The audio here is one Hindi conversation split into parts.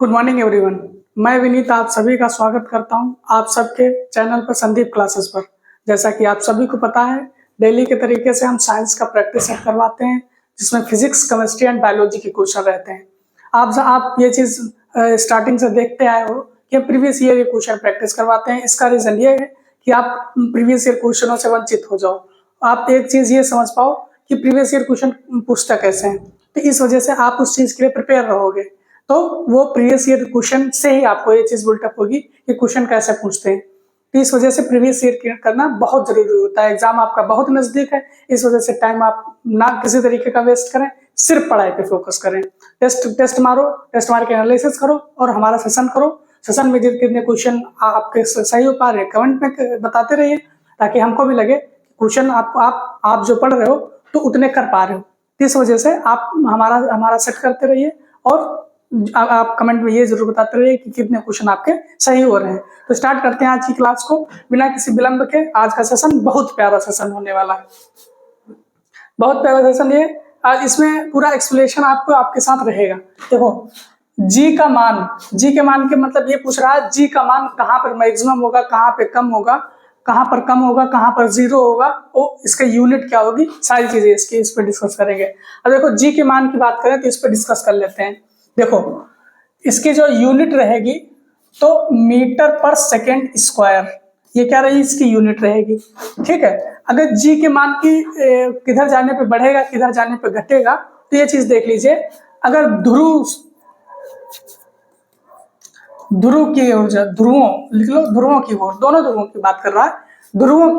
Good morning everyone. मैं विनीत आप सभी का स्वागत करता हूं आप सबके चैनल पर संदीप क्लासेस पर। जैसा कि आप सभी को पता है, डेली के तरीके से हम साइंस का प्रैक्टिस सेट करवाते हैं, जिसमें फिजिक्स, केमिस्ट्री एंड बायोलॉजी के क्वेश्चन रहते हैं। आप ये चीज़ स्टार्टिंग से देखते आए हो कि प्रीवियस ईयर के क्वेश्चन प्रैक्टिस करवाते हैं। इसका रीज़न ये है कि आप प्रीवियस ईयर क्वेश्चनों से वंचित हो जाओ, आप एक चीज़ ये समझ पाओ कि प्रीवियस ईयर क्वेश्चन पूछता कैसे हैं। तो इस वजह से आप उस चीज़ के लिए प्रिपेयर रहोगे, तो वो प्रीवियस ईयर क्वेश्चन से ही आपको ये चीज बिल्टअप होगी कि क्वेश्चन कैसे पूछते हैं। तो इस वजह से प्रीवियस ईयर करना बहुत जरूरी होता है। एग्जाम आपका बहुत नजदीक है, इस वजह से टाइम आप ना किसी तरीके का वेस्ट करें, सिर्फ पढ़ाई पे फोकस करें। टेस्ट मारो, टेस्ट मार के एनालिसिस करो और हमारा सेशन करो। सेशन में कितने क्वेश्चन आपके सही हो पा रहे हैं कमेंट में बताते रहिए, ताकि हमको भी लगे क्वेश्चन आप जो पढ़ रहे हो तो उतने कर पा रहे हो। इस वजह से आप हमारा सेट करते रहिए और आप कमेंट में ये जरूर बताते रहिए कि कितने क्वेश्चन आपके सही हो रहे हैं। तो स्टार्ट करते हैं आज की क्लास को बिना किसी विलंब के। आज का सेशन बहुत प्यारा सेशन होने वाला है, बहुत प्यारा सेशन ये। आज इसमें पूरा एक्सप्लेनेशन आपको आपके साथ रहेगा। देखो, जी का मान, जी के मान के मतलब ये पूछ रहा है जी का मान कहाँ पर मैक्सिमम होगा, कहाँ पे कम होगा, कहाँ पर कम होगा, कहाँ पर जीरो होगा, वो इसका यूनिट क्या होगी, सारी चीजें इस पर डिस्कस करेंगे। अब देखो, जी के मान की बात करें तो इस पर डिस्कस कर लेते हैं। देखो, इसकी जो यूनिट रहेगी तो मीटर पर सेकेंड स्क्वायर, ये क्या रही, इसकी यूनिट रहेगी। ठीक है, अगर जी के मान की किधर जाने पे बढ़ेगा किधर जाने पे घटेगा, तो ये चीज देख लीजिए। अगर ध्रुव की ओर, ध्रुवों लिख लो, ध्रुवों की ओर, दोनों ध्रुवों की बात कर रहा है, ध्रुवों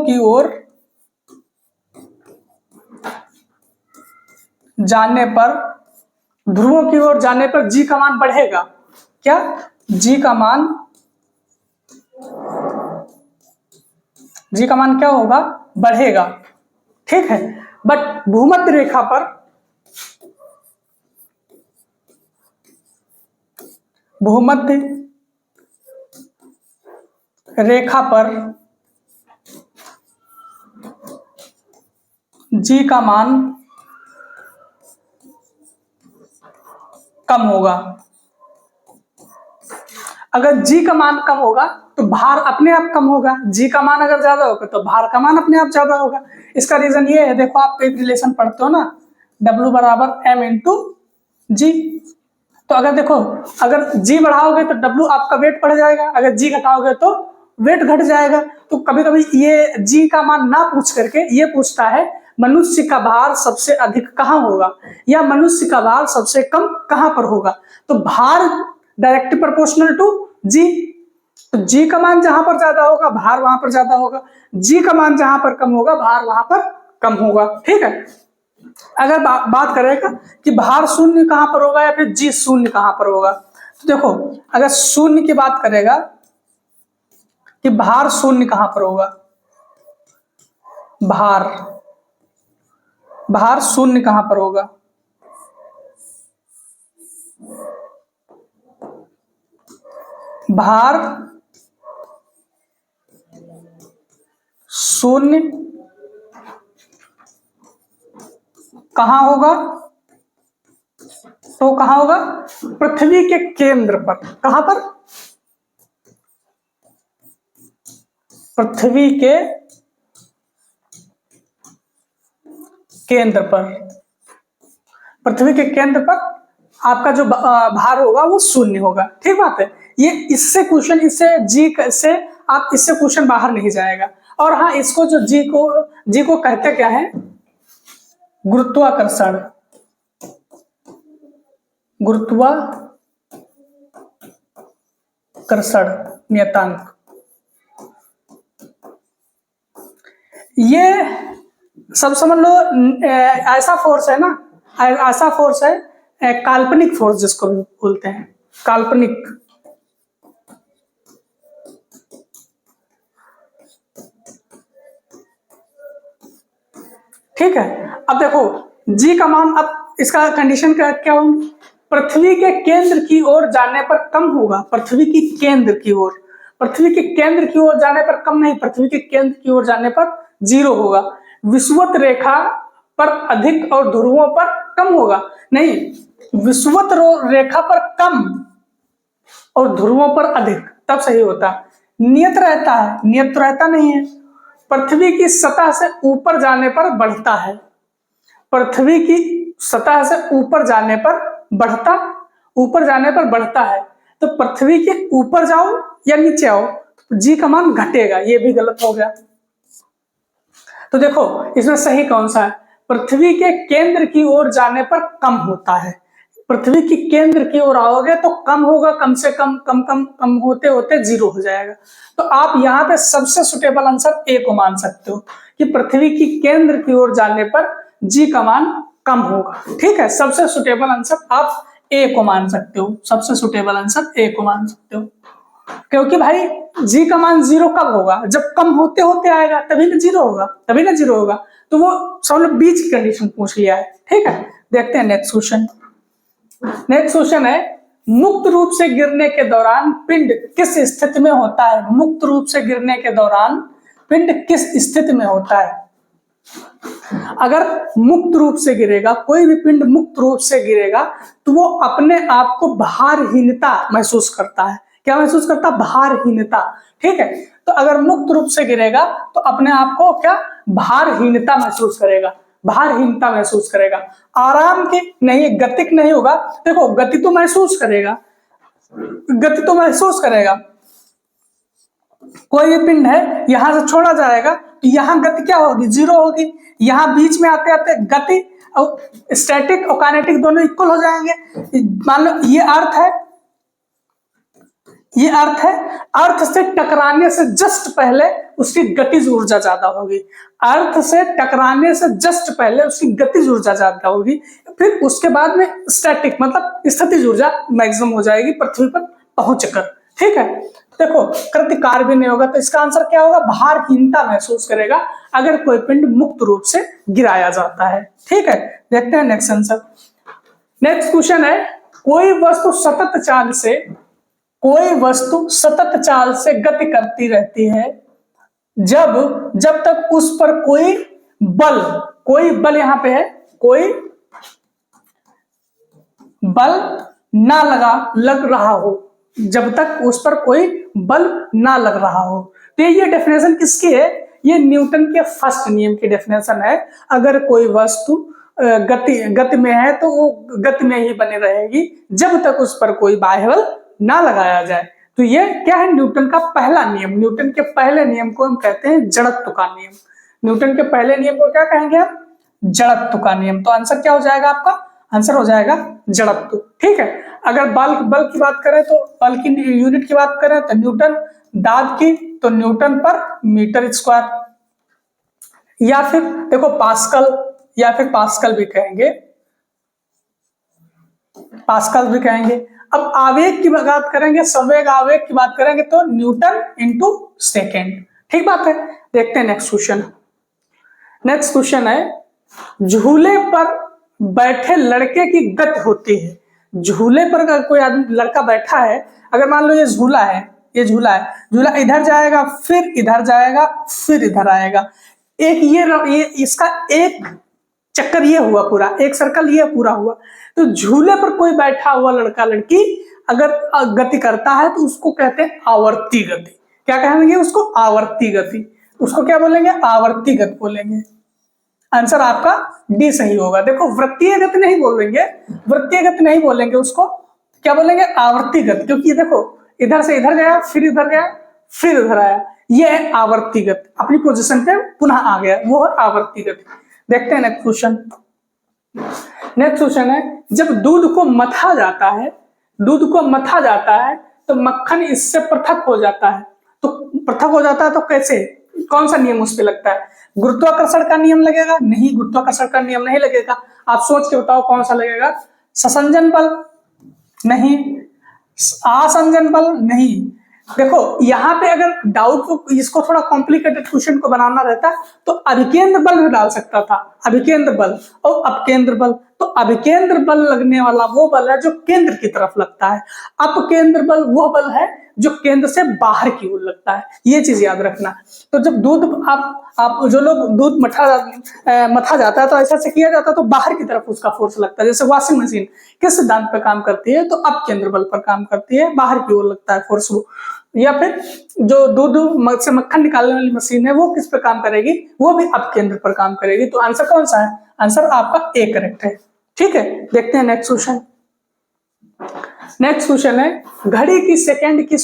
की ओर जाने पर, ध्रुवों की ओर जाने पर जी का मान बढ़ेगा। क्या, जी का मान क्या होगा, बढ़ेगा। ठीक है, बट भूमध्य रेखा पर, भूमध्य रेखा पर जी का मान कम होगा। अगर जी का मान कम होगा तो भार अपने आप कम होगा। जी का मान अगर ज्यादा होगा तो भार का मान अपने आप ज्यादा होगा। इसका रीजन ये है, देखो आप एक रिलेशन पढ़ते हो ना, W बराबर M इंटू जी। तो अगर देखो, अगर जी बढ़ाओगे तो W आपका वेट बढ़ जाएगा, अगर जी घटाओगे तो वेट घट जाएगा। तो कभी कभी ये जी का मान ना पूछ करके ये पूछता है मनुष्य का भार सबसे अधिक कहाँ होगा, या मनुष्य का भार सबसे कम कहाँ पर होगा। तो भार डायरेक्टली प्रोपोर्शनल टू जी, तो जी का मान जहां पर ज्यादा होगा भार वहां पर ज्यादा होगा, जी का मान जहां पर कम होगा भार वहां पर कम होगा। ठीक है, अगर बात करेगा कि भार शून्य कहां पर होगा या फिर जी शून्य कहां पर होगा, तो देखो, अगर शून्य की बात करेगा कि भार शून्य कहां पर होगा, भार शून्य कहां पर होगा, भार शून्य कहां होगा, तो कहां होगा, पृथ्वी के केंद्र पर। कहां पर, पृथ्वी के केंद्र पर। पृथ्वी के केंद्र पर आपका जो भार होगा वो शून्य होगा। ठीक बात है, ये इससे क्वेश्चन, इससे जी से आप इससे क्वेश्चन बाहर नहीं जाएगा। और हाँ, इसको जो जी को कहते क्या है, गुरुत्वाकर्षण, गुरुत्वाकर्षण नियतांक। ये सब समझ लो, ऐसा फोर्स है ना, ऐसा फोर्स है, काल्पनिक फोर्स जिसको भी बोलते हैं, काल्पनिक। ठीक है, अब देखो जी का मान, अब इसका कंडीशन क्या होगी, पृथ्वी के केंद्र की ओर जाने पर कम होगा। पृथ्वी की केंद्र की ओर, पृथ्वी के केंद्र की ओर जाने पर कम नहीं, पृथ्वी के केंद्र की ओर जाने पर जीरो होगा। विषुवत रेखा पर अधिक और ध्रुवों पर कम होगा, नहीं, विषुवत रेखा पर कम और ध्रुवों पर अधिक, तब सही होता है। नियत रहता है, नियत तो रहता नहीं है। पृथ्वी की सतह से ऊपर जाने पर बढ़ता है, पृथ्वी की सतह से ऊपर जाने पर बढ़ता, ऊपर जाने पर बढ़ता है। तो पृथ्वी के ऊपर जाओ या नीचे आओ, जी का मान घटेगा, ये भी गलत हो गया। तो देखो इसमें सही कौन सा है, पृथ्वी के केंद्र की ओर जाने पर कम होता है। पृथ्वी की केंद्र की ओर आओगे तो कम होगा, कम से कम कम कम कम होते होते जीरो हो जाएगा। तो आप यहाँ पे सबसे सुटेबल आंसर ए को मान सकते हो कि पृथ्वी की केंद्र की ओर जाने पर जी का मान कम होगा। ठीक है, सबसे सुटेबल आंसर आप ए को मान सकते हो, सबसे सुटेबल आंसर ए को मान सकते हो। क्योंकि भाई जी का मान जीरो कब होगा, जब कम होते होते आएगा तभी ना जीरो होगा, तभी ना जीरो होगा। तो वो सब बीच की कंडीशन पूछ लिया है। ठीक है, देखते हैं नेक्स्ट क्वेश्चन। नेक्स्ट क्वेश्चन है, मुक्त रूप से गिरने के दौरान पिंड किस स्थिति में होता है। मुक्त रूप से गिरने के दौरान पिंड किस स्थिति में होता है। अगर मुक्त रूप से गिरेगा, कोई भी पिंड मुक्त रूप से गिरेगा तो वो अपने आप को भारहीनता महसूस करता है। क्या महसूस करता? भारहीनता। ठीक है, तो अगर मुक्त रूप से गिरेगा तो अपने आप को क्या भारहीनता महसूस करेगा, भारहीनता महसूस करेगा। आराम की नहीं, गतिक नहीं होगा। देखो गति तो महसूस करेगा, गति तो महसूस करेगा। कोई भी पिंड है यहां से छोड़ा जाएगा तो यहां गति क्या होगी, जीरो होगी। यहां बीच में आते आते गति और स्टैटिक और काइनेटिक दोनों इक्वल हो जाएंगे। मान लो ये अर्थ है, ये अर्थ है, अर्थ से टकराने से जस्ट पहले उसकी गतिज ऊर्जा ज्यादा होगी। अर्थ से टकराने से जस्ट पहले उसकी गतिज ऊर्जा ज्यादा होगी, फिर उसके बाद में स्टैटिक मतलब स्थितिज ऊर्जा मैक्सिमम हो जाएगी पृथ्वी पर पहुंचकर। ठीक है, देखो कृतिकार भी नहीं होगा, तो इसका आंसर क्या होगा, भारहीनता महसूस करेगा अगर कोई पिंड मुक्त रूप से गिराया जाता है। ठीक है, देखते हैं नेक्स्ट आंसर। नेक्स्ट क्वेश्चन है, कोई वस्तु सतत चाल से, कोई वस्तु सतत चाल से गति करती रहती है जब तक उस पर कोई बल यहां पे है, कोई बल ना लग रहा हो, जब तक उस पर कोई बल ना लग रहा हो। तो ये डेफिनेशन किसकी है, ये न्यूटन के फर्स्ट नियम की डेफिनेशन है। अगर कोई वस्तु गति में है तो वो गति में ही बनी रहेगी जब तक उस पर कोई बाह्य बल ना लगाया जाए। तो ये क्या है, न्यूटन का पहला नियम। न्यूटन के पहले नियम को हम कहते हैं जड़त्व का नियम। न्यूटन के पहले नियम को क्या कहेंगे हम, जड़त्व का नियम। तो आंसर क्या हो जाएगा आपका, आंसर हो जाएगा जड़त्व। ठीक है, अगर बल की बात करें तो बल की यूनिट की बात करें तो न्यूटन, दाब की तो न्यूटन पर मीटर स्क्वायर, या फिर देखो पास्कल, या फिर पास्कल भी कहेंगे, पास्कल भी कहेंगे। अब आवेग की बात करेंगे, संवेग आवेग की बात करेंगे तो न्यूटन इंटू सेकेंड। ठीक बात है, देखते हैं नेक्स्ट क्वेश्चन। नेक्स्ट क्वेश्चन है, झूले पर बैठे लड़के की गति होती है। झूले पर अगर कोई आदमी लड़का बैठा है, अगर मान लो ये झूला है, ये झूला है, झूला इधर जाएगा फिर इधर जाएगा फिर इधर आएगा, एक ये इसका एक चक्कर ये हुआ पूरा, एक सर्कल ये पूरा हुआ। तो झूले पर कोई बैठा हुआ लड़का लड़की अगर गति करता है तो उसको कहते हैं आवर्ती गति। क्या कहेंगे उसको, आवर्ती गति। उसको क्या बोलेंगे, आवर्ती गति बोलेंगे। आंसर आपका डी सही होगा। देखो वृत्तीय गति नहीं बोलेंगे, वृत्तीय गति नहीं बोलेंगे, उसको क्या बोलेंगे, आवर्ती गति। क्योंकि देखो इधर से इधर गया फिर इधर गया फिर इधर आया, ये है आवर्ती गति, अपनी पोजीशन पे पुनः आ गया, वो है आवर्ती गति। देखते हैं नेक्स्ट क्वेश्चन। नेक्स्ट क्वेश्चन है, जब दूध को मथा जाता है, दूध को मथा जाता है तो मक्खन इससे पृथक हो जाता है। तो पृथक हो जाता है तो कैसे, कौन सा नियम उस पे लगता है, गुरुत्वाकर्षण का नियम लगेगा? नहीं, गुरुत्वाकर्षण का नियम नहीं लगेगा। आप सोच के बताओ कौन सा लगेगा, ससंजन बल? नहीं। आसंजन बल? नहीं। देखो यहाँ पे अगर डाउट को, इसको थोड़ा कॉम्प्लिकेटेड क्वेश्चन को बनाना रहता तो अभिकेंद्र बल भी डाल सकता था, अभिकेंद्र बल और अपकेंद्र बल। तो अभिकेंद्र बल लगने वाला वो बल है जो केंद्र की तरफ लगता है, अपकेंद्र बल वो बल है जो केंद्र से बाहर की ओर लगता है। ये चीज याद रखना। तो जब दूध आप जो लोग दूध मथा जाता है तो ऐसा से किया जाता है तो बाहर की तरफ उसका फोर्स लगता है। जैसे वॉशिंग मशीन किस सिद्धांत पर काम करती है, तो अपकेंद्र बल पर काम करती है, बाहर की ओर लगता है फोर्स वो। या फिर जो दूध से मक्खन निकालने वाली मशीन है वो किस पर काम करेगी, वो भी अपकेंद्र पर काम करेगी। तो आंसर कौन सा है, आंसर आपका ए करेक्ट है। ठीक है, देखते हैं नेक्स्ट क्वेश्चन। नेक्स्ट क्वेश्चन है घड़ी की सेकंड की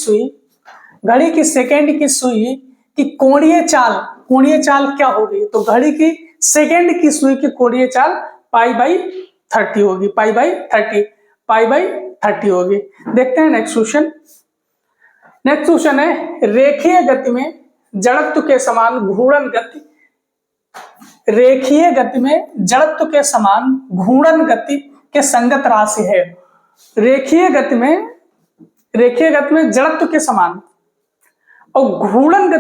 सुई की कोणीय चाल क्या होगी। तो घड़ी की सेकंड की सुई की कोणीय चाल π/30 होगी, π/30 होगी। देखते हैं नेक्स्ट क्वेश्चन। नेक्स्ट क्वेश्चन है रेखीय गति में जड़त्व के समान घूर्णन गति के संगत राशि है। रेखीय गति में जड़त्व के समान और घूर्णन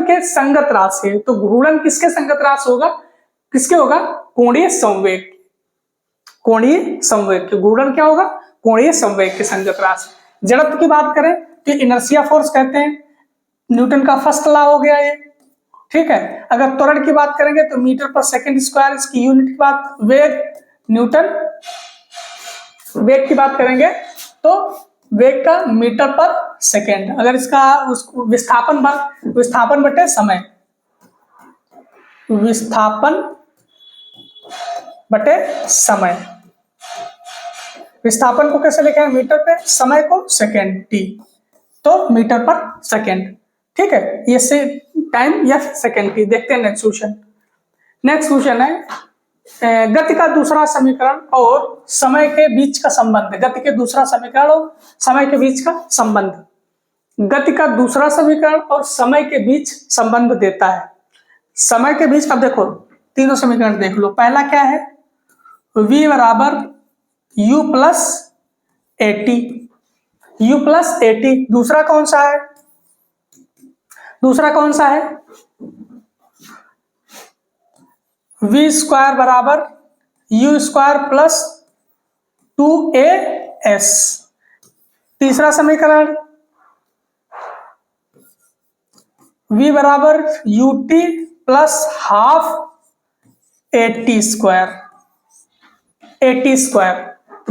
के संगत राशि है। तो घूर्णन किसके संगत राशि होगा, किसके होगा, कोणीय संवेग के। घूर्णन क्या होगा, कोणीय संवेग के संगत राशि। जड़त्व की बात करें तो इनर्शिया फोर्स कहते हैं, न्यूटन का फर्स्ट लॉ हो गया ये। ठीक है, अगर त्वरण की बात करेंगे तो मीटर पर सेकंड स्क्वायर इसकी यूनिट की बात, वेग न्यूटन, वेग की बात करेंगे तो वेग का मीटर पर सेकंड। अगर इसका उसको विस्थापन बटे समय, विस्थापन को कैसे लिखें, मीटर पे, समय को सेकंड टी, तो मीटर पर सेकंड। ठीक है, ये से टाइम या सेकंड टी। देखते हैं नेक्स्ट क्वेश्चन है गति का दूसरा समीकरण और समय के बीच का संबंध। गति के दूसरा समीकरण और समय के बीच का संबंध, गति का दूसरा समीकरण और समय के बीच संबंध देता है। समय के बीच, अब देखो तीनों समीकरण देख लो। पहला क्या है, v बराबर u प्लस AT। दूसरा कौन सा है, v स्क्वायर बराबर u स्क्वायर प्लस 2as। तीसरा समीकरण v बराबर ut plus half AT square.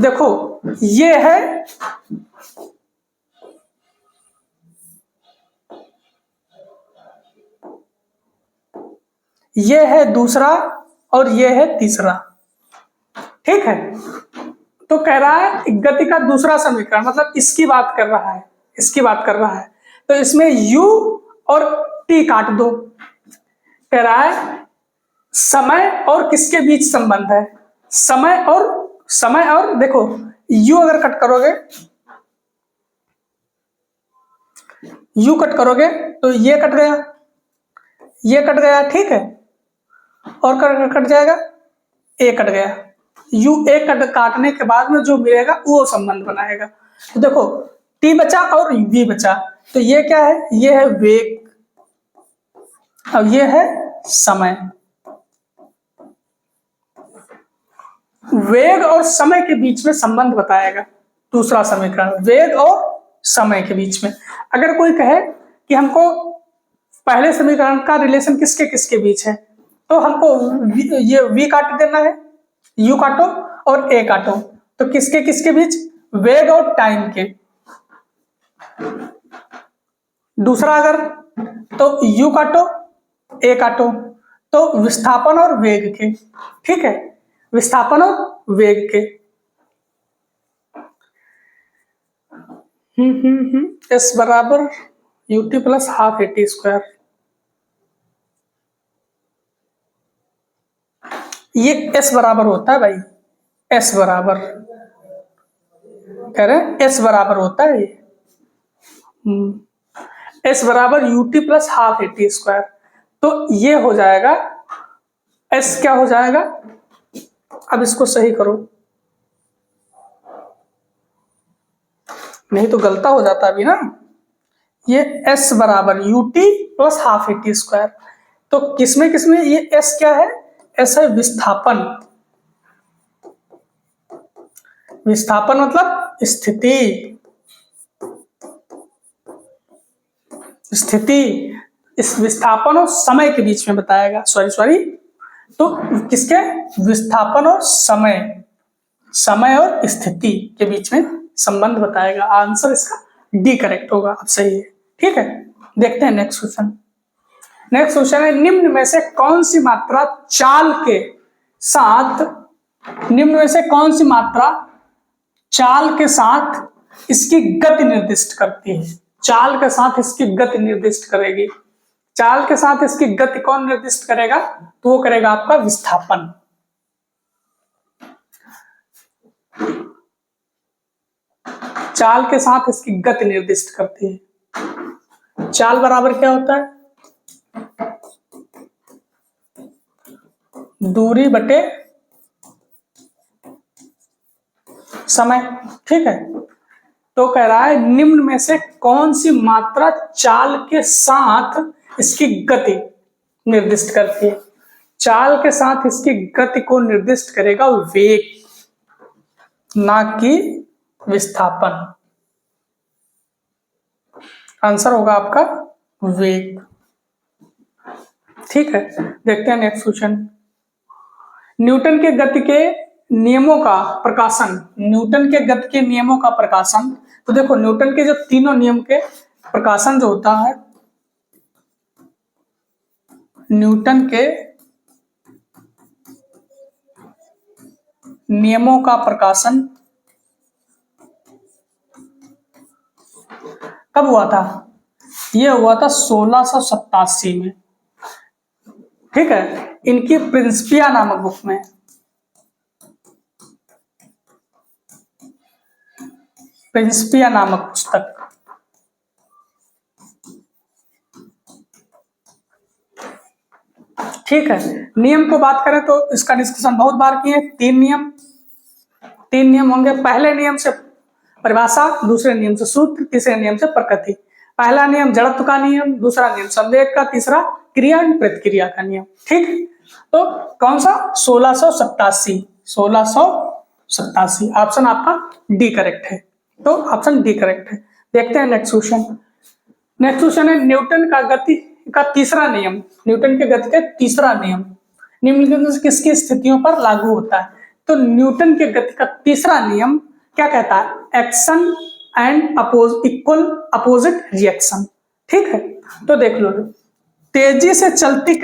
देखो ये है दूसरा और ये है तीसरा। ठीक है, तो कह रहा है गति का दूसरा समीकरण, मतलब इसकी बात कर रहा है, तो इसमें u और t काट दो। कह रहा है समय और किसके बीच संबंध है, समय और देखो u अगर कट करोगे तो ये कट गया, ठीक है, और कट जाएगा, ए कट गया। u ए काटने के बाद में जो मिलेगा वो संबंध बनाएगा। तो देखो t बचा और v बचा, तो ये क्या है, ये है वेग और ये है समय। वेग और समय के बीच में संबंध बताएगा दूसरा समीकरण, वेग और समय के बीच में। अगर कोई कहे कि हमको पहले समीकरण का रिलेशन किसके किसके बीच है, तो हमको ये v काट देना है, u काटो और a काटो, तो किसके किसके बीच, वेग और टाइम के। दूसरा अगर तो u काटो a काटो, तो विस्थापन और वेग के। ठीक है, विस्थापन और वेग के। s बराबर ut plus half AT square. ये s बराबर होता है भाई, s बराबर कह रहे हैं, s बराबर होता है ये, s बराबर ut plus half AT square. तो ये हो जाएगा s, क्या हो जाएगा, अब इसको सही करो, नहीं तो गलता हो जाता अभी ना। ये s बराबर ut plus half AT square, तो किसमें ये s क्या है, s है विस्थापन, विस्थापन मतलब स्थिति, स्थिति इस विस्थापन और समय के बीच में बताएगा। सॉरी तो किसके, विस्थापन और समय, समय और स्थिति के बीच में संबंध बताएगा। आंसर इसका डी करेक्ट होगा, अब सही है। ठीक है, देखते हैं नेक्स्ट क्वेश्चन। नेक्स्ट क्वेश्चन है, निम्न में से कौन सी मात्रा चाल के साथ, निम्न में से कौन सी मात्रा चाल के साथ इसकी गति निर्दिष्ट करती है? चाल के साथ इसकी गति निर्दिष्ट करेगी। चाल के साथ इसकी गति कौन निर्दिष्ट करेगा? तो वो करेगा आपका विस्थापन। चाल के साथ इसकी गति निर्दिष्ट करती है। चाल बराबर क्या होता है? दूरी बटे समय। ठीक है, तो कह रहा है निम्न में से कौन सी मात्रा चाल के साथ इसकी गति निर्दिष्ट करती है? चाल के साथ इसकी गति को निर्दिष्ट करेगा वेग, ना कि विस्थापन। आंसर होगा आपका वेग। ठीक है, देखते हैं नेक्स्ट क्वेश्चन। न्यूटन के गति के नियमों का प्रकाशन, न्यूटन के गति के नियमों का प्रकाशन। तो देखो न्यूटन के जो तीनों नियम के प्रकाशन जो होता है, न्यूटन के नियमों का प्रकाशन कब हुआ था? यह हुआ था 1687 में। ठीक है, इनकी प्रिंसिपिया नामक बुक में। प्रिंसिपिया नामक पुस्तक। ठीक है, नियम को बात करें तो इसका डिस्कशन बहुत बार किए। तीन नियम होंगे। पहले नियम से परिभाषा, दूसरे नियम से सूत्र, तीसरे नियम से प्रकृति। पहला नियम जड़त्व का नियम, दूसरा नियम संवेग का, तीसरा क्रिया एंड प्रतिक्रिया का नियम। ठीक, तो कौन सा? 1687। ऑप्शन आपका डी करेक्ट है। तो ऑप्शन डी करेक्ट है। देखते हैं नेक्स्ट क्वेश्चन। नेक्स्ट क्वेश्चन है, न्यूटन का गति का तीसरा नियम, न्यूटन के गति का तीसरा नियम निम्नलिखित में से किसकी स्थितियों पर लागू होता है? तो न्यूटन के गति का तीसरा नियम क्या कहता है? Action and equal opposite reaction. ठीक है, तो देख लो, तेजी से चलती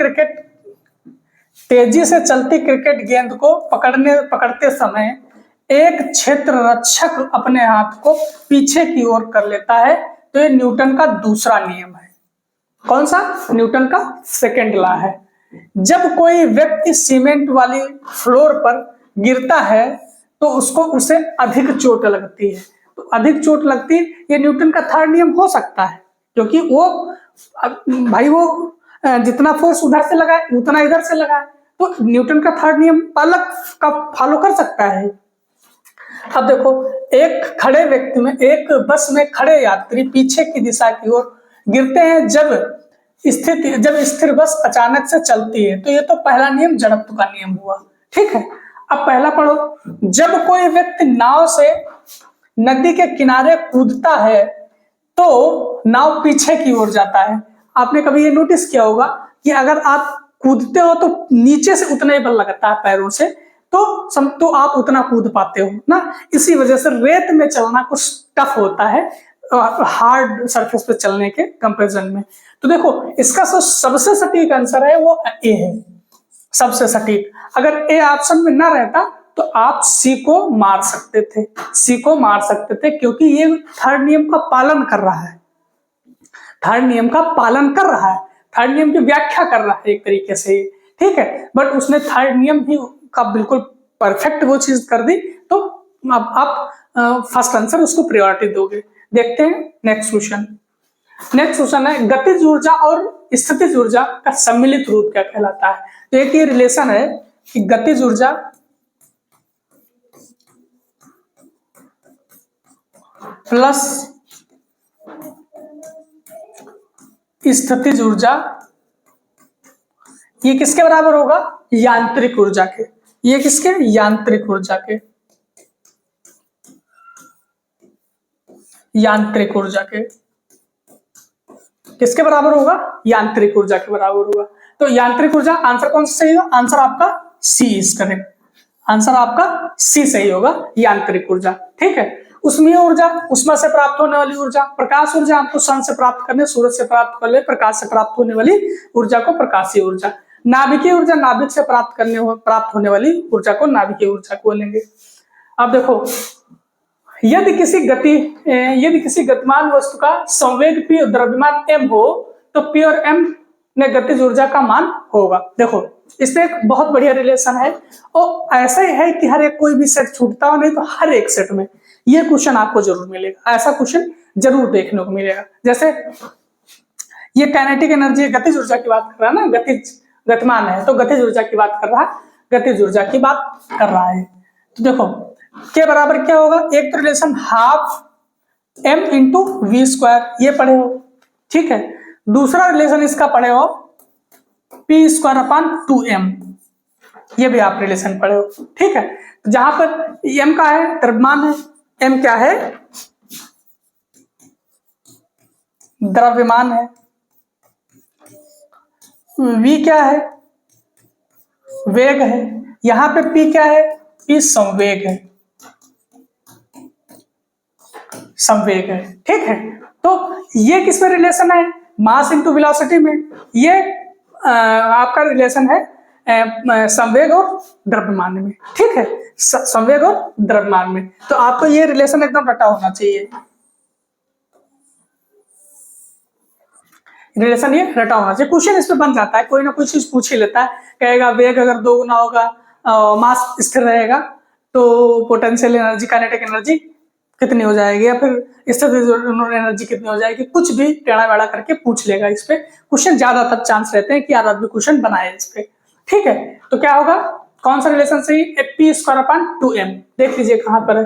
क्रिकेट गेंद को पकड़ते समय एक क्षेत्र रक्षक अपने हाथ को पीछे की ओर कर लेता है, तो ये न्यूटन का दूसरा नियम है। कौन सा? न्यूटन का सेकेंड लॉ है। जब कोई व्यक्ति सीमेंट वाली फ्लोर पर गिरता है तो उसे अधिक चोट लगती है। तो अधिक चोट लगती है, ये न्यूटन का थर्ड नियम हो सकता है, क्योंकि वो जितना फोर्स उधर से लगाए उतना इधर से लगाए, तो न्यूटन का थर्ड नियम पालक का फॉलो कर सकता है। अब देखो, एक खड़े व्यक्ति में, एक बस में खड़े यात्री पीछे की दिशा की ओर गिरते हैं जब स्थिर बस अचानक से चलती है, तो ये तो पहला नियम जड़त्व का नियम हुआ। ठीक है, अब पहला पढ़ो। जब कोई व्यक्ति नाव से नदी के किनारे कूदता है तो नाव पीछे की ओर जाता है। आपने कभी ये नोटिस किया होगा कि अगर आप कूदते हो तो नीचे से उतना ही बल लगता है पैरों से, तो आप उतना कूद पाते हो ना। इसी वजह से रेत में चलना कुछ टफ होता है हार्ड सरफेस पे चलने के कंपैरिजन में। तो देखो, इसका सबसे सटीक आंसर है वो ए है, सबसे सटीक। अगर ए ऑप्शन में ना रहता तो आप सी को मार सकते थे, क्योंकि ये थर्ड नियम का पालन कर रहा है, थर्ड नियम की व्याख्या कर रहा है एक तरीके से। ठीक है, बट उसने थर्ड नियम ही का बिल्कुल परफेक्ट वो चीज कर दी, तो अब आप फर्स्ट आंसर उसको प्रायोरिटी दोगे। देखते हैं नेक्स्ट क्वेश्चन है, गतिज ऊर्जा और स्थितिज ऊर्जा का सम्मिलित रूप क्या कहलाता है? तो एक ये रिलेशन है कि गतिज ऊर्जा प्लस स्थितिज ऊर्जा, ये किसके बराबर होगा? यांत्रिक ऊर्जा के। ये किसके? यांत्रिक ऊर्जा के। यांत्रिक ऊर्जा के, किसके बराबर होगा? यांत्रिक ऊर्जा के बराबर होगा। तो यांत्रिक ऊर्जा आंसर कौन सा सही होगा? आंसर आपका सी इज करेक्ट। आंसर आपका सी सही होगा, यांत्रिक ऊर्जा। ठीक है। उष्मीय ऊर्जा, उष्मा से प्राप्त होने वाली ऊर्जा। प्रकाश ऊर्जा आपको सन से प्राप्त करने, सूरज से प्राप्त करने, प्रकाश से प्राप्त होने वाली ऊर्जा को प्रकाशीय ऊर्जा। नाभिकीय ऊर्जा, नाभिक से प्राप्त होने वाली ऊर्जा को नाभिकीय ऊर्जा को बोलेंगे। अब देखो, यदि किसी गतिमान वस्तु का संवेग P और द्रव्यमान m हो तो P और m में गतिज ऊर्जा का मान होगा। देखो, इसमें एक बहुत बढ़िया रिलेशन है और ऐसा ही है कि हर एक कोई भी सेट छूटता हो नहीं तो हर एक सेट में ये क्वेश्चन आपको जरूर मिलेगा, ऐसा क्वेश्चन जरूर देखने को मिलेगा। जैसे ये काइनेटिक एनर्जी, गतिज ऊर्जा की बात कर रहा है ना, गतिमान है तो गतिज ऊर्जा की बात कर रहा है, गतिज ऊर्जा की बात कर रहा है। तो देखो के बराबर क्या होगा? एक तो relation half m into V square, ये पढ़े हो। ठीक है। दूसरा रिलेशन इसका पढ़े हो p स्क्वायर अपॉन 2m, ये भी आप रिलेशन पढ़े हो। ठीक है। तो जहां पर m का है द्रव्यमान है, m क्या है? द्रव्यमान है। v क्या है? वेग है। यहां पे p क्या है? p संवेग है, संवेग है। ठीक है। तो ये किस में रिलेशन है? मास इंटू वेलोसिटी में। ये आपका रिलेशन है संवेग और द्रव्यमान में। ठीक है, संवेग और द्रव्यमान में। तो आपको ये रिलेशन एकदम रटा होना चाहिए, रिलेशन ये रटा होना चाहिए। क्वेश्चन इस पे बन जाता है, कोई ना कोई चीज पूछ ही लेता है, कहेगा वेग अगर 2 गुना होगा, मास स्थिर रहेगा तो पोटेंशियल एनर्जी, काइनेटिक एनर्जी कितनी हो जाएगी, या फिर स्थिर एनर्जी कितनी हो जाएगी, कुछ भी टेढ़ा मेढ़ा करके पूछ लेगा। इस पे क्वेश्चन ज्यादातर चांस रहते हैं कि यार भी क्वेश्चन बनाए इस पे। ठीक है। तो क्या होगा? कौन सा रिलेशन सही? p square upon 2m। देख लीजिए कहां पर है।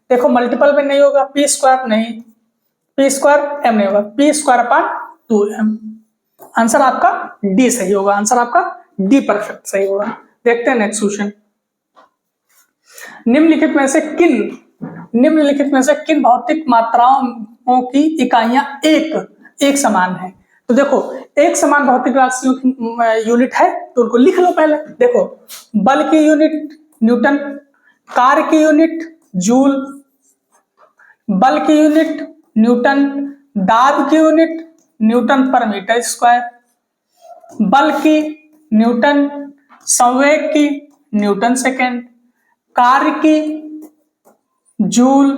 देखो मल्टीपल में नहीं होगा, p स्क्वायर नहीं, p स्क्वायर m नहीं होगा, p square upon 2m। Answer आपका डी सही होगा, आंसर आपका डी परफेक्ट सही होगा। देखते हैं नेक्स्ट क्वेश्चन। निम्नलिखित में से किन भौतिक मात्राओं की इकाइयां एक समान है? तो देखो, एक समान भौतिक राशियों की यूनिट है तो उनको लिख लो पहले। देखो, बल की यूनिट न्यूटन, कार्य की यूनिट जूल, बल की यूनिट न्यूटन, दाब की यूनिट न्यूटन पर मीटर स्क्वायर, बल की न्यूटन, संवेग की न्यूटन सेकेंड, कार्य की जूल,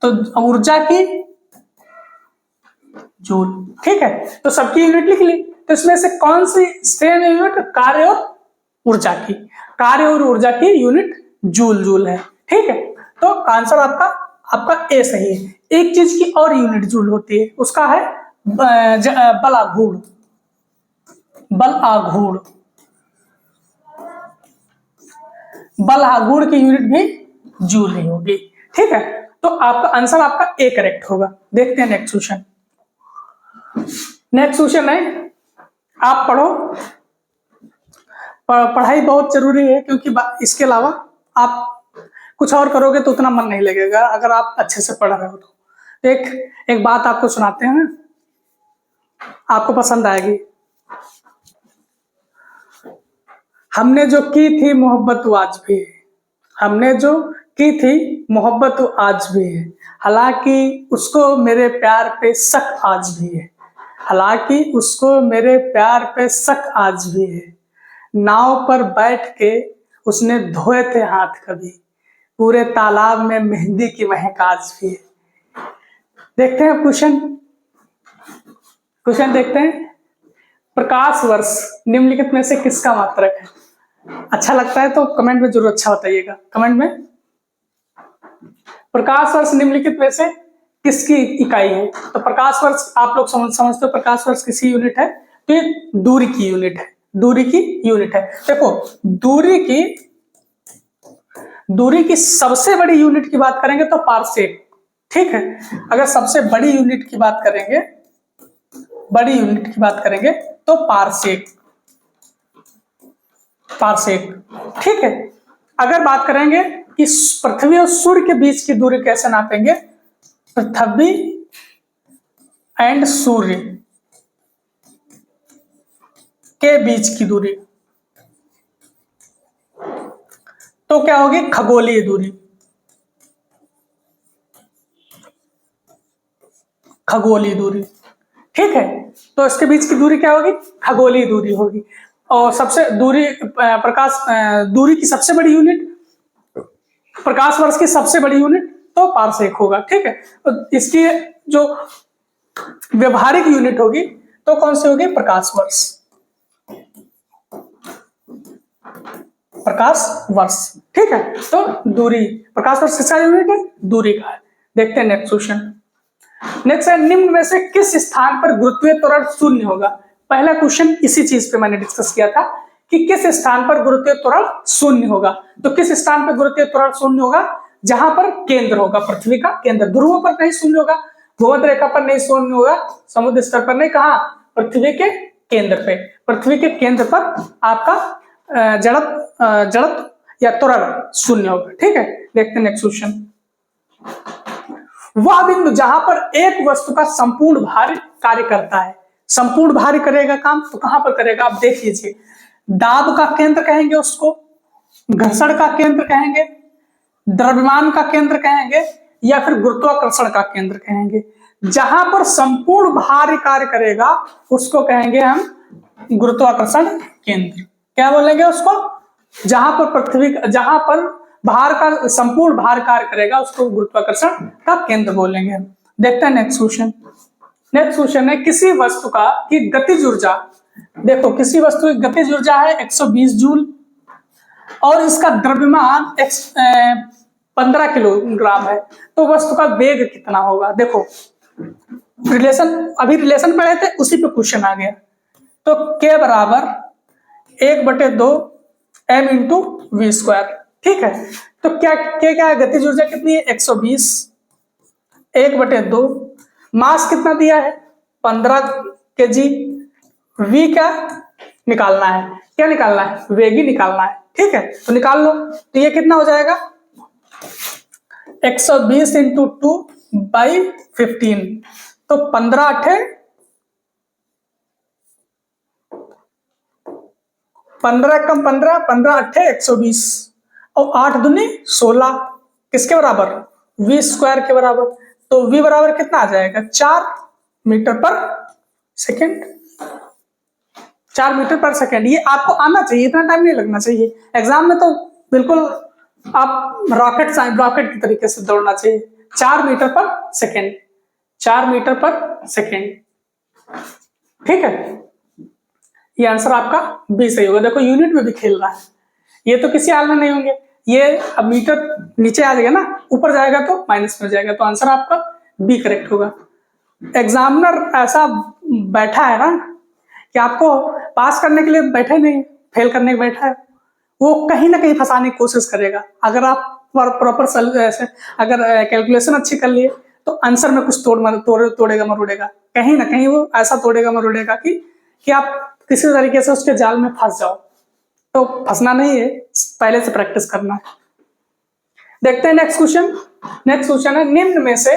तो ऊर्जा की जूल। ठीक है। तो सबकी यूनिट लिख ली। तो इसमें से कौन सी सेम यूनिट? कार्य और ऊर्जा की, कार्य और ऊर्जा की यूनिट जूल है। ठीक है। तो आंसर आपका ए सही है। एक चीज की और यूनिट जूल होती है, उसका है बल आघूर्ण, बल आघूर्ण, बल आघूर्ण की यूनिट भी जूल ही होगी। ठीक है। तो आपका आंसर आपका ए करेक्ट होगा। देखते हैं नेक्स्ट क्वेश्चन। नेक्स्ट क्वेश्चन है, आप पढ़ो, पढ़ाई बहुत जरूरी है क्योंकि इसके अलावा आप कुछ और करोगे तो उतना मन नहीं लगेगा अगर आप अच्छे से पढ़ रहे हो तो। एक बात आपको सुनाते हैं, आपको पसंद आएगी। हमने जो की थी मोहब्बत वो आज भी है, हमने जो की थी मोहब्बत वो आज भी है, हालांकि उसको मेरे प्यार पे शक आज भी है, हालांकि उसको मेरे प्यार पे शक आज भी है। नाव पर बैठ के उसने धोए थे हाथ कभी, पूरे तालाब में मेहंदी की महक आज भी है। देखते हैं क्वेश्चन देखते हैं। प्रकाश वर्ष निम्नलिखित में से किसका मात्रक है? अच्छा लगता है तो कमेंट में जरूर अच्छा बताइएगा। कमेंट में प्रकाश वर्ष निम्नलिखित में से किसकी इकाई है? तो प्रकाश वर्ष आप लोग समझते हो प्रकाश वर्ष किसी यूनिट है, तो ये दूरी की यूनिट है, दूरी की यूनिट है। देखो, दूरी की सबसे बड़ी यूनिट की बात करेंगे तो पारसेक। ठीक है। अगर सबसे बड़ी यूनिट की बात करेंगे, तो पारसेक। ठीक है। अगर बात करेंगे कि पृथ्वी और सूर्य के बीच की दूरी कैसे नापेंगे, पृथ्वी एंड सूर्य के बीच की दूरी तो क्या होगी? खगोलीय दूरी। खगोलीय दूरी, ठीक है। तो इसके बीच की दूरी क्या होगी? खगोलीय दूरी होगी। और सबसे दूरी प्रकाश दूरी की सबसे बड़ी यूनिट, प्रकाश वर्ष की सबसे बड़ी यूनिट तो पारसेक होगा, ठीक है। तो इसकी जो व्यवहारिक यूनिट होगी तो कौन सी होगी? प्रकाश वर्ष। प्रकाश वर्ष, ठीक है। तो दूरी, प्रकाश वर्ष किसका यूनिट है? दूरी का है। देखते हैं नेक्स्ट क्वेश्चन। नेक्स्ट है, निम्न में से किस स्थान पर गुरुत्वीय त्वरण शून्य होगा? पहला क्वेश्चन इसी चीज पे मैंने डिस्कस किया था कि किस स्थान पर गुरुत्वीय त्वरण शून्य होगा। तो किस स्थान पर गुरुत्वीय त्वरण शून्य होगा? जहां पर केंद्र होगा, पृथ्वी का केंद्र। ध्रुवों पर नहीं शून्य होगा, भूमध्य रेखा पर नहीं शून्य होगा, समुद्र स्तर पर नहीं, कहा? पृथ्वी के केंद्र पे। पृथ्वी के केंद्र पर आपका जड़त्व या त्वरण शून्य होगा, ठीक है। देखते हैं नेक्स्ट क्वेश्चन। वह बिंदु जहां पर एक वस्तु का संपूर्ण भार कार्य करता है, संपूर्ण भार करेगा काम, तो कहां पर करेगा? आप देख लीजिए। दाब का केंद्र कहेंगे उसको, घर्षण का केंद्र कहेंगे, द्रव्यमान का केंद्र कहेंगे, या फिर गुरुत्वाकर्षण का केंद्र कहेंगे। जहां पर संपूर्ण भार कार्य करेगा उसको कहेंगे हम गुरुत्वाकर्षण केंद्र। क्या बोलेंगे उसको? जहां पर पृथ्वी, जहां पर भार का संपूर्ण भार कार्य करेगा उसको गुरुत्वाकर्षण का केंद्र बोलेंगे हम। देखते हैं नेक्स्ट क्वेश्चन। नेक्स्ट क्वेश्चन है, किसी वस्तु का की गतिज ऊर्जा, देखो किसी वस्तु की गतिज ऊर्जा है 120 जूल और इसका द्रव्यमान 15 किलोग्राम है, तो वस्तु का वेग कितना होगा? देखो रिलेशन, अभी रिलेशन पढ़े थे उसी पे क्वेश्चन आ गया। तो K बराबर 1/2 m इंटू वी स्क्वायर, ठीक है। तो क्या है? गतिज ऊर्जा कितनी है? 120, 1/2, मास कितना दिया है? 15 kg। v क्या निकालना है? क्या निकालना है? वेग ही निकालना है, ठीक है। तो निकाल लो। तो ये कितना हो जाएगा? 120 इंटू 2/15, तो 15 8 15 कम 15, 15 8 120 और 8 दूनी 16, किसके बराबर? v स्क्वायर के बराबर। तो v बराबर कितना आ जाएगा? 4 मीटर पर सेकेंड। 4 मीटर पर सेकेंड, ये आपको आना चाहिए, इतना टाइम नहीं लगना चाहिए। एग्जाम में तो बिल्कुल आप रॉकेट की तरीके से दौड़ना चाहिए। 4 मीटर पर सेकेंड, 4 मीटर पर सेकेंड, ठीक है। ये आंसर आपका बी सही होगा। देखो यूनिट में भी खेल रहा है, ये तो किसी हाल में नहीं होंगे। ये अब मीटर नीचे आ जाएगा ना, ऊपर जाएगा तो माइनस में जाएगा, तो आंसर आपका बी करेक्ट होगा। एग्जामिनर ऐसा बैठा है ना कि आपको पास करने के लिए बैठे नहीं, फेल करने के बैठा है। वो कहीं ना कहीं फंसाने की कोशिश करेगा। अगर आप प्रॉपर ऐसे अगर कैलकुलेशन अच्छी कर लिए तो आंसर में कुछ तोड़ेगा मरोड़ेगा, कहीं ना कहीं वो ऐसा तोड़ेगा मरोड़ेगा कि आप किसी तरीके से उसके जाल में फंस जाओ। तो फंसना नहीं है, पहले से प्रैक्टिस करना है। देखते हैं नेक्स्ट क्वेश्चन। नेक्स्ट क्वेश्चन है, निम्न में से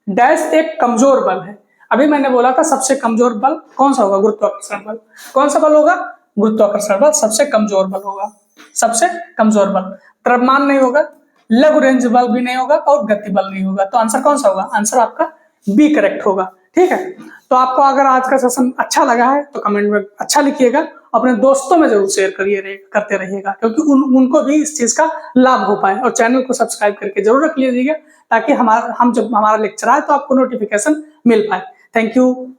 डैश एक कमजोर बल है। अभी मैंने बोला था सबसे कमजोर बल कौन सा होगा? गुरुत्वाकर्षण बल। कौन सा बल होगा? गुरुत्वाकर्षण बल सबसे कमजोर बल होगा। सबसे कमजोर बल, द्रव्यमान नहीं होगा, लघु रेंज बल भी नहीं होगा और गति बल नहीं होगा। तो आंसर कौन सा होगा? आंसर आपका बी करेक्ट होगा, ठीक है। तो आपको अगर आज का सेशन अच्छा लगा है तो कमेंट में अच्छा लिखिएगा, अपने दोस्तों में जरूर शेयर करते रहिएगा, क्योंकि उनको भी इस चीज का लाभ हो पाए। और चैनल को सब्सक्राइब करके जरूर रख लीजिएगा ताकि हम जब हमारा लेक्चर आए तो आपको नोटिफिकेशन मिल पाए। Thank you.